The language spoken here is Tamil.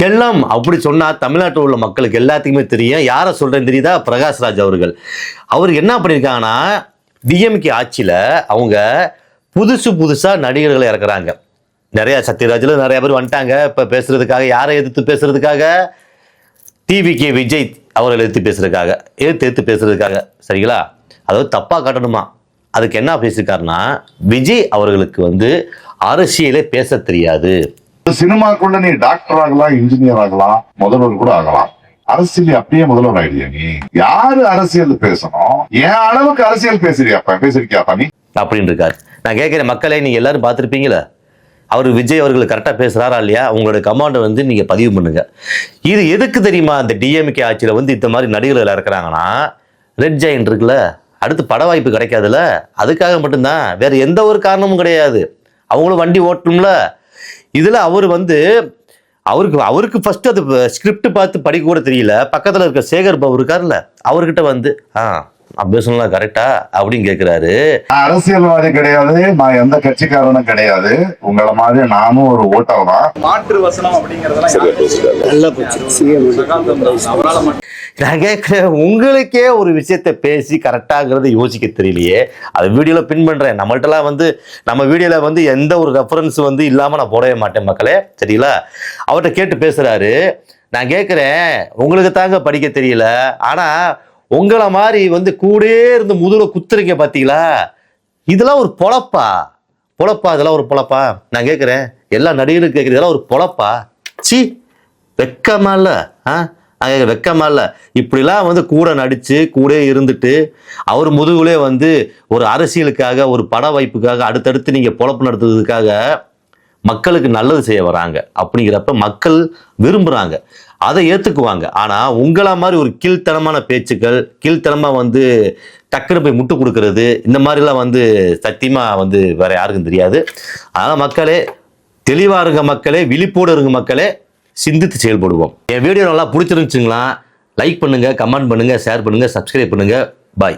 செல்லம் அப்படி சொன்னா தமிழ்நாட்டில் உள்ள மக்களுக்கு எல்லாத்துக்குமே தெரியும். யாரை சொல்றேன்னு தெரியுதா? பிரகாஷ்ராஜ் அவர்கள். அவருக்கு என்ன பண்ணியிருக்காங்கன்னா, டிஎம்கே ஆட்சியில் அவங்க புதுசா நடிகர்களை இறக்குறாங்க. நிறைய சத்யராஜ்ல நிறைய பேர் வந்துட்டாங்க இப்போ பேசுறதுக்காக. யாரை எதிர்த்து பேசுறதுக்காக? டிவிகே விஜய் அவர்களை எதிர்த்து பேசுறதுக்காக. சரிங்களா? அதாவது தப்பா காட்டணுமா? அதுக்கு என்ன பேசியிருக்காருன்னா, விஜய் அவர்களுக்கு அரசியலே பேச தெரியாது. சினிமாக்குள்ள நீ டாக்டர் ஆகலாம், இன்ஜினியர் ஆகலாம், முதல்வர் கூட ஆகலாம். அரசியல் அப்படியே முதல்வர் ஆயிடுயா நீ? யாரு அரசியல் பேசணும்? என் அளவுக்கு அரசியல் பேசிருக்கியாப்பா நீ அப்படின்னு இருக்காரு. நான் கேட்கிறேன் மக்களே, நீங்க எல்லாரும் பார்த்துருப்பீங்களா? அவர் விஜய் அவர்கள் கரெக்டாக பேசுகிறாரா இல்லையா? உங்களோட கமாண்டை நீங்கள் பதிவு பண்ணுங்க. இது எதுக்கு தெரியுமா? இந்த டிஎம்கே ஆட்சியில் இந்த மாதிரி நடிகர்கள் இறக்குறாங்கன்னா, ரெட் ஜெயண்ட் இருக்குல்ல, அடுத்து பட வாய்ப்பு கிடைக்காதுல்ல, அதுக்காக மட்டும்தான். வேற எந்த ஒரு காரணமும் கிடையாது. அவங்களும் வண்டி ஓட்டணும்ல. இதில் அவர் அவருக்கு ஃபர்ஸ்ட் அது ஸ்கிரிப்ட் பார்த்து படிக்க கூட தெரியல. பக்கத்தில் இருக்க சேகர் பாபு இருக்காருல்ல, அவர்கிட்ட பேசணும் கரெக்டா அப்படின்னு கேட்கிறாரு. அரசியல்வாதி கிடையாது, நான் எந்த கட்சிக்காரனும் கிடையாது. உங்களை மாதிரி நானும் ஒரு ஓட்டர் தான். மாற்று வசனம் அப்படிங்கறதெல்லாம் நான் கேட்கிறேன், உங்களுக்கே ஒரு விஷயத்த பேசி கரெக்டாங்கிறத யோசிக்க தெரியலையே. அது வீடியோல பின் பண்றேன். நம்மள்ட்டலாம் நம்ம வீடியோல எந்த ஒரு ரெஃபரன்ஸ் இல்லாம நான் போடவே மாட்டேன் மக்களே. சரிங்களா? அவர்கிட்ட கேட்டு பேசுறாரு. நான் கேட்கிறேன், உங்களுக்கு தாங்க படிக்க தெரியல, ஆனா உங்களை மாதிரி கூட இருந்து முதுகுல குத்துறீங்க பாத்தீங்களா? இதெல்லாம் ஒரு பொழப்பா? இதெல்லாம் ஒரு பொழப்பா? நான் கேட்கிறேன், எல்லா நடிகர்களும் கேட்குறது, இதெல்லாம் ஒரு பொழப்பா? சி, வெக்கமா இல்ல? வெக்கமா இல்ல? இப்படிலாம் கூட நடிச்சு கூட இருந்துட்டு அவர் முதுகுலே ஒரு அரசியலுக்காக, ஒரு பட வாய்ப்புக்காக, அடுத்தடுத்து நீங்க பொழப்பு நடத்துறதுக்காக மக்களுக்கு நல்லது செய்ய வராங்க. அப்படிங்கிறப்ப மக்கள் விரும்புறாங்க, அதை ஏத்துக்குவாங்க. ஆனா உங்களா மாதிரி ஒரு கீழ்த்தனமான பேச்சுக்கள், கீழ்த்தனமா டக்குனு போய் முட்டு கொடுக்கறது, இந்த மாதிரிலாம் சத்தியமா வேற யாருக்கும் தெரியாது. அதனால மக்களே தெளிவா இருங்க, மக்களே விழிப்போடு இருங்க, மக்களே சிந்தித்து செயல்படுவோம். என் வீடியோ நல்லா பிடிச்சிருந்துச்சுங்களா? லைக் பண்ணுங்க, கமெண்ட் பண்ணுங்க, ஷேர் பண்ணுங்க, சப்ஸ்கிரைப் பண்ணுங்க. பாய்.